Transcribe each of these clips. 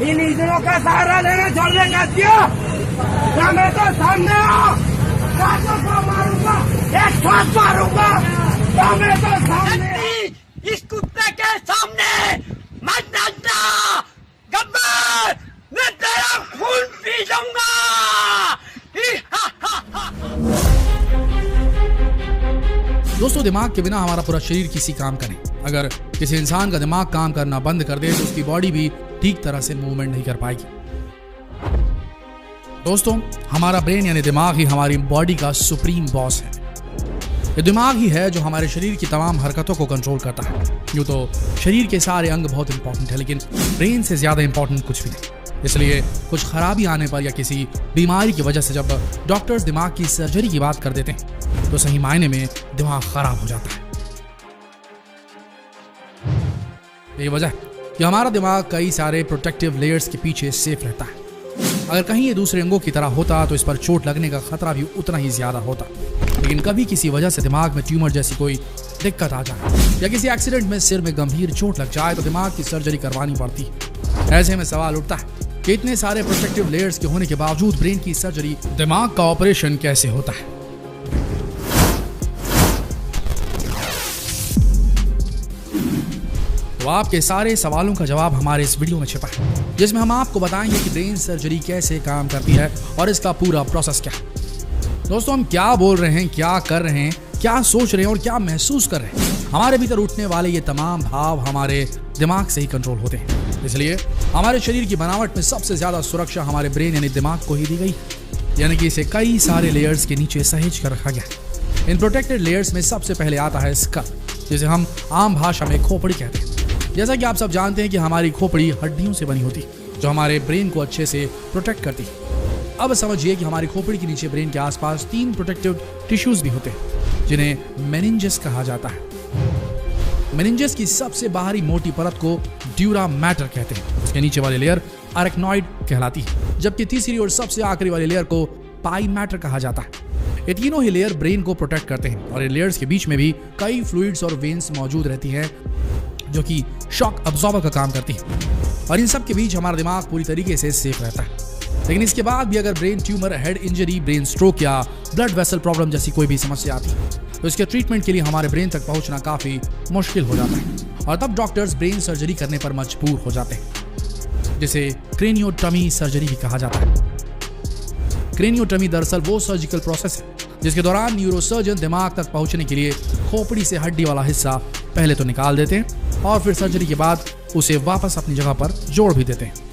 इन इंजनों का सहारा लेना छोड़ने का दिया। मैं तो सामने आओ, को मारूंगा, एक शॉट मारूंगा। मैं तो सामने, इस कुत्ते के सामने मत नाचना गब्बर, मैं तेरा खून पी जाऊंगा। दोस्तों, दिमाग के बिना हमारा पूरा शरीर किसी काम का नहीं। अगर किसी इंसान का दिमाग काम करना बंद कर दे तो उसकी बॉडी भी ठीक तरह से मूवमेंट नहीं कर पाएगी। दोस्तों, हमारा ब्रेन यानी दिमाग ही हमारी बॉडी का सुप्रीम बॉस है। ये दिमाग ही है जो हमारे शरीर की तमाम हरकतों को कंट्रोल करता है। यूँ तो शरीर के सारे अंग बहुत इंपॉर्टेंट है, लेकिन ब्रेन से ज्यादा इंपॉर्टेंट कुछ भी नहीं। इसलिए कुछ खराबी आने पर या किसी बीमारी की वजह से जब डॉक्टर्स दिमाग की सर्जरी की बात कर देते हैं तो सही मायने में दिमाग खराब हो जाता है। यही वजह है कि हमारा दिमाग कई सारे प्रोटेक्टिव लेयर्स के पीछे सेफ रहता है। अगर कहीं ये दूसरे अंगों की तरह होता तो इस पर चोट लगने का खतरा भी उतना ही ज्यादा होता। लेकिन कभी किसी वजह से दिमाग में ट्यूमर जैसी कोई दिक्कत आ जाए या किसी एक्सीडेंट में सिर में गंभीर चोट लग जाए तो दिमाग की सर्जरी करवानी पड़ती है। ऐसे में सवाल उठता है कि इतने सारे प्रोटेक्टिव लेयर्स के होने के बावजूद ब्रेन की सर्जरी, दिमाग का ऑपरेशन कैसे होता है। तो आपके सारे सवालों का जवाब हमारे इस वीडियो में छिपा है, जिसमें हम आपको बताएंगे कि ब्रेन सर्जरी कैसे काम करती है और इसका पूरा प्रोसेस क्या है। दोस्तों, हम क्या बोल रहे हैं, क्या कर रहे हैं, क्या सोच रहे हैं और क्या महसूस कर रहे हैं, हमारे भीतर उठने वाले ये तमाम भाव हमारे दिमाग से ही कंट्रोल होते हैं। इसलिए हमारे शरीर की बनावट में सबसे ज्यादा सुरक्षा हमारे ब्रेन यानी दिमाग को ही दी गई, यानी कि इसे कई सारे लेयर्स के नीचे सहेज कर रखा गया। इन प्रोटेक्टेड लेयर्स में सबसे पहले आता है स्कल, जिसे हम आम भाषा में खोपड़ी कहते हैं। जैसा कि आप सब जानते हैं कि हमारी खोपड़ी हड्डियों से बनी होती है जो हमारे ब्रेन को अच्छे से प्रोटेक्ट करती है। अब समझिए कि हमारी खोपड़ी के नीचे ब्रेन के आसपास 3 प्रोटेक्टिव टिश्यूज भी होते हैं जिन्हें मेनिंजेस कहा जाता है। मेनिंजेस की सबसे बाहरी मोटी परत को ड्यूरा मैटर कहते हैं। उसके नीचे वाली लेयर अरेक्नॉइड कहलाती है, जबकि तीसरी और सबसे आखिरी वाली लेयर को पाई मैटर कहा जाता है। ये तीनों ही लेयर ब्रेन को प्रोटेक्ट करते हैं और इन लेयर्स के बीच में भी कई फ्लूइड्स और वेन्स मौजूद रहती हैं जो कि शॉक अब्जॉर्बर का काम करती है। और इन सब के बीच हमारा दिमाग पूरी तरीके से सेफ रहता है। लेकिन इसके बाद भी अगर brain tumour, head injury, brain stroke या ब्लड वेसल प्रॉब्लम जैसी कोई भी समस्या आती है तो इसके ट्रीटमेंट के लिए हमारे ब्रेन तक पहुंचना काफी मुश्किल हो जाता है और तब डॉक्टर्स ब्रेन सर्जरी करने पर मजबूर हो जाते हैं, जिसे क्रेनियोटमी सर्जरी भी कहा जाता है। क्रेनियोटमी दरअसल वो सर्जिकल प्रोसेस है जिसके दौरान न्यूरोसर्जन दिमाग तक पहुंचने के लिए खोपड़ी से हड्डी वाला हिस्सा पहले तो निकाल देते हैं और फिर सर्जरी के बाद उसे वापस अपनी जगह पर जोड़ भी देते हैं।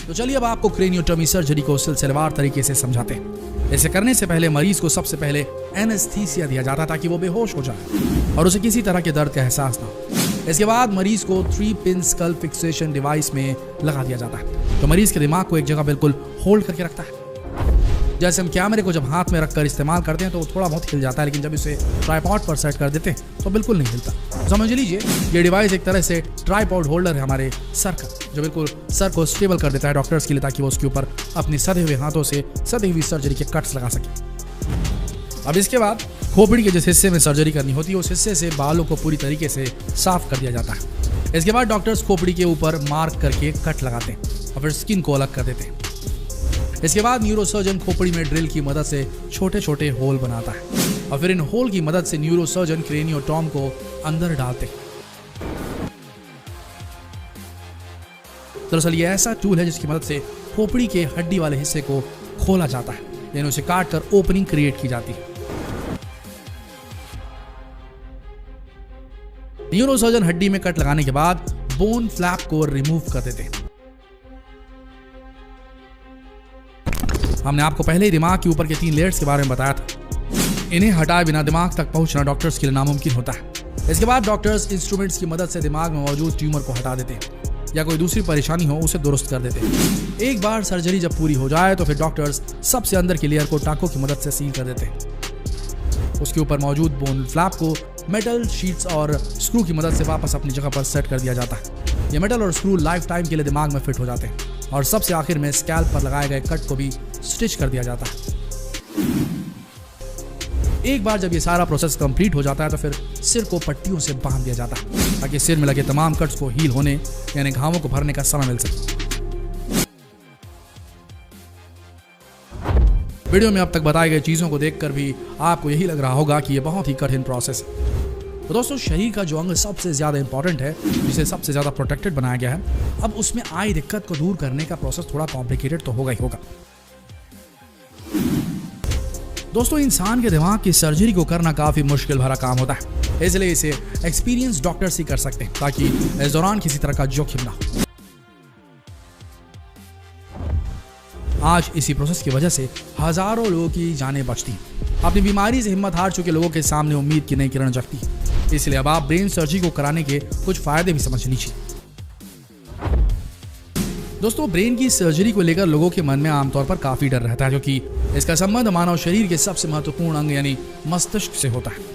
तो चलिए अब आपको क्रेनियोटमी सर्जरी को सिलसिलेवार तरीके से समझाते हैं। इसे करने से पहले मरीज को सबसे पहले एनेस्थीसिया दिया जाता ताकि वो बेहोश हो जाए और उसे किसी तरह के दर्द का एहसास ना हो। इसके बाद मरीज को 3 पिन स्कल फिक्सेशन डिवाइस में लगा दिया जाता है तो मरीज के दिमाग को एक जगह बिल्कुल होल्ड करके रखता है। जैसे हम कैमरे को जब हाथ में रखकर इस्तेमाल करते हैं तो वो थोड़ा बहुत हिल जाता है, लेकिन जब इसे ट्राइपॉड पर सेट कर देते हैं तो बिल्कुल नहीं हिलता। समझ लीजिए ये डिवाइस एक तरह से ट्राइपॉड होल्डर है हमारे सर का, जो बिल्कुल सर को स्टेबल कर देता है डॉक्टर्स के लिए, ताकि वो उसके ऊपर अपने सधे हुए हाथों से सधी हुई सर्जरी के कट्स लगा सके। अब इसके बाद खोपड़ी के जिस हिस्से में सर्जरी करनी होती है उस हिस्से से बालों को पूरी तरीके से साफ कर दिया जाता है। इसके बाद डॉक्टर्स खोपड़ी के ऊपर मार्क करके कट लगाते हैं और फिर स्किन को अलग कर देते हैं। इसके बाद न्यूरोसर्जन खोपड़ी में ड्रिल की मदद से छोटे छोटे होल बनाता है और फिर इन होल की मदद से न्यूरोसर्जन क्रेनियोटॉम को अंदर डालते हैं। दरअसल ये ऐसा टूल है जिसकी मदद से खोपड़ी के हड्डी वाले हिस्से को खोला जाता है, यानी उसे काट कर ओपनिंग क्रिएट की जाती है। न्यूरोसर्जन हड्डी में कट लगाने के बाद बोन फ्लैप को रिमूव कर देते हैं। हमने आपको पहले ही दिमाग के ऊपर के 3 लेयर्स के बारे में बताया था। इन्हें हटाए बिना दिमाग तक पहुंचना डॉक्टर्स के लिए नामुमकिन होता है। इसके बाद डॉक्टर्स इंस्ट्रूमेंट्स की मदद से दिमाग में मौजूद ट्यूमर को हटा देते हैं या कोई दूसरी परेशानी हो उसे दुरुस्त कर देते हैं। एक बार सर्जरी जब पूरी हो जाए तो फिर डॉक्टर्स सबसे अंदर की लेयर को टांकों की मदद से सील कर देते हैं। उसके ऊपर मौजूद बोन फ्लैप को मेटल शीट्स और स्क्रू की मदद से वापस अपनी जगह पर सेट कर दिया जाता है। ये मेटल और स्क्रू लाइफ टाइम के लिए दिमाग में फिट हो जाते हैं और सबसे आखिर में स्कैल्प पर लगाए गए कट को भी स्टिच कर दिया जाता है। एक बार जब ये सारा प्रोसेस कंप्लीट हो जाता है तो फिर सिर को पट्टियों से बांध दिया जाता है ताकि सिर में लगे तमाम कट्स को हील होने यानी घावों को भरने का समय मिल सके। वीडियो में अब तक बताई गई चीजों को देखकर भी आपको यही लग रहा होगा कि यह बहुत ही कठिन प्रोसेस है। तो दोस्तों, शरीर का जो अंग सबसे ज्यादा इंपॉर्टेंट है, जिसे सबसे ज्यादा प्रोटेक्टेड बनाया गया है, अब उसमें आई दिक्कत को दूर करने का प्रोसेस थोड़ा कॉम्प्लिकेटेड तो होगा ही होगा। दोस्तों, इंसान के दिमाग की सर्जरी को करना काफी मुश्किल भरा काम होता है, इसलिए इसे एक्सपीरियंस डॉक्टर्स ही कर सकते हैं ताकि इस दौरान किसी तरह का जोखिम ना हो। आज इसी प्रोसेस की वजह से हजारों लोगों की जानें बचती हैं। अपनी बीमारी से हिम्मत हार चुके लोगों के सामने उम्मीद की नई किरण जगती है। इसलिए अब आप ब्रेन सर्जरी को कराने के कुछ फायदे भी समझ लीजिए। दोस्तों, ब्रेन की सर्जरी को लेकर लोगों के मन में आमतौर पर काफी डर रहता है, क्योंकि इसका संबंध मानव शरीर के सबसे महत्वपूर्ण अंग यानी मस्तिष्क से होता है।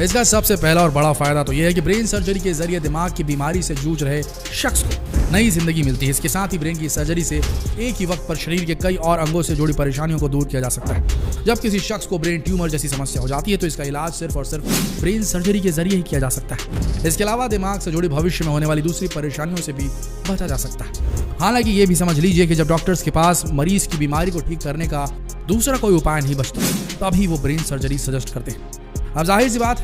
इसका सबसे पहला और बड़ा फायदा तो यह है कि ब्रेन सर्जरी के जरिए दिमाग की बीमारी से जूझ रहे शख्स को नई जिंदगी मिलती है। इसके साथ ही ब्रेन की सर्जरी से एक ही वक्त पर शरीर के कई और अंगों से जुड़ी परेशानियों को दूर किया जा सकता है। जब किसी शख्स को ब्रेन ट्यूमर जैसी समस्या हो जाती है तो इसका इलाज सिर्फ और सिर्फ ब्रेन सर्जरी के जरिए ही किया जा सकता है। इसके अलावा दिमाग से जुड़ी भविष्य में होने वाली दूसरी परेशानियों से भी बचा जा सकता है। हालांकि ये भी समझ लीजिए कि जब डॉक्टर्स के पास मरीज की बीमारी को ठीक करने का दूसरा कोई उपाय नहीं बचता तभी वो ब्रेन सर्जरी सजेस्ट करते हैं। अब जाहिर सी बात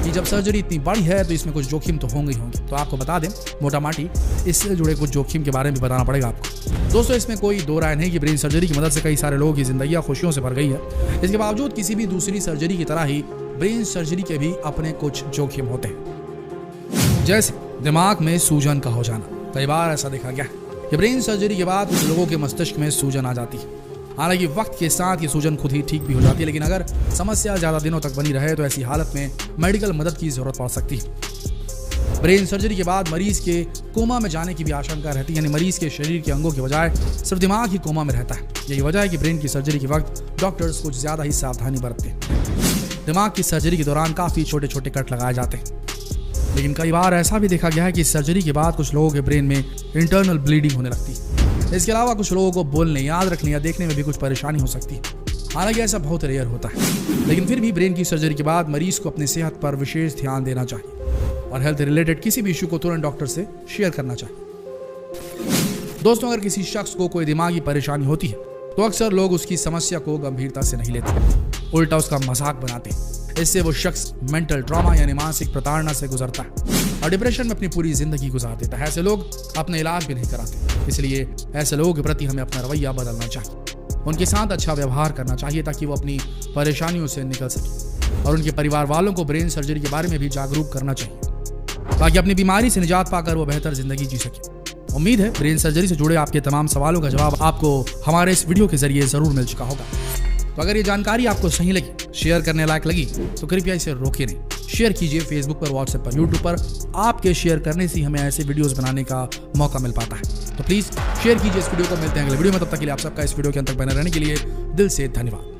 कि जब सर्जरी इतनी बड़ी है तो इसमें कुछ जोखिम तो होंगे ही होंगे। तो आपको बता दें मोटा माटी इससे जुड़े कुछ जोखिम के बारे में बताना पड़ेगा आपको। दोस्तों, इसमें कोई दो राय नहीं कि ब्रेन सर्जरी की मदद से कई सारे लोगों की जिंदगियां खुशियों से भर गई है। इसके बावजूद किसी भी दूसरी सर्जरी की तरह ही ब्रेन सर्जरी के भी अपने कुछ जोखिम होते हैं, जैसे दिमाग में सूजन का हो जाना। कई बार ऐसा देखा गया है कि ब्रेन सर्जरी के बाद कुछ लोगों के मस्तिष्क में सूजन आ जाती है। हालांकि वक्त के साथ ये सूजन खुद ही ठीक भी हो जाती है, लेकिन अगर समस्या ज्यादा दिनों तक बनी रहे तो ऐसी हालत में मेडिकल मदद की जरूरत पड़ सकती है। ब्रेन सर्जरी के बाद मरीज के कोमा में जाने की भी आशंका रहती है, यानी मरीज के शरीर के अंगों के बजाय सिर्फ दिमाग ही कोमा में रहता है। यही वजह है कि ब्रेन की सर्जरी के वक्त डॉक्टर्स कुछ ज्यादा ही सावधानी बरतते हैं। दिमाग की सर्जरी के दौरान काफी छोटे छोटे कट लगाए जाते हैं, लेकिन कई बार ऐसा भी देखा गया है कि सर्जरी के बाद कुछ लोगों के ब्रेन में इंटरनल ब्लीडिंग होने लगती है। इसके अलावा कुछ लोगों को बोलने, याद रखने या देखने में भी कुछ परेशानी हो सकती है। हालांकि ऐसा बहुत रेयर होता है, लेकिन फिर भी ब्रेन की सर्जरी के बाद मरीज को अपनी सेहत पर विशेष ध्यान देना चाहिए और हेल्थ रिलेटेड किसी भी इशू को तुरंत डॉक्टर से शेयर करना चाहिए। दोस्तों, अगर किसी शख्स को कोई दिमागी परेशानी होती है तो अक्सर लोग उसकी समस्या को गंभीरता से नहीं लेते, उल्टा उसका मजाक बनाते हैं। इससे वो शख्स मेंटल ट्रॉमा यानी मानसिक प्रताड़ना से गुजरता है और डिप्रेशन में अपनी पूरी जिंदगी गुजार देता है। ऐसे लोग अपने इलाज भी नहीं कराते, इसलिए ऐसे लोगों के प्रति हमें अपना रवैया बदलना चाहिए। उनके साथ अच्छा व्यवहार करना चाहिए ताकि वो अपनी परेशानियों से निकल सके और उनके परिवार वालों को ब्रेन सर्जरी के बारे में भी जागरूक करना चाहिए ताकि अपनी बीमारी से निजात पाकर वो बेहतर जिंदगी जी सके। उम्मीद है ब्रेन सर्जरी से जुड़े आपके तमाम सवालों का जवाब आपको हमारे इस वीडियो के जरिए जरूर मिल चुका होगा। तो अगर ये जानकारी आपको सही लगी, शेयर करने लायक लगी, तो कृपया इसे रोकिए नहीं। शेयर कीजिए फेसबुक पर, व्हाट्सएप पर, यूट्यूब पर। आपके शेयर करने से हमें ऐसे वीडियोस बनाने का मौका मिल पाता है। तो प्लीज शेयर कीजिए इस वीडियो को। मिलते हैं अगले वीडियो में, तब तक के लिए आप सबका इस वीडियो के अंत तक बने रहने के लिए दिल से धन्यवाद।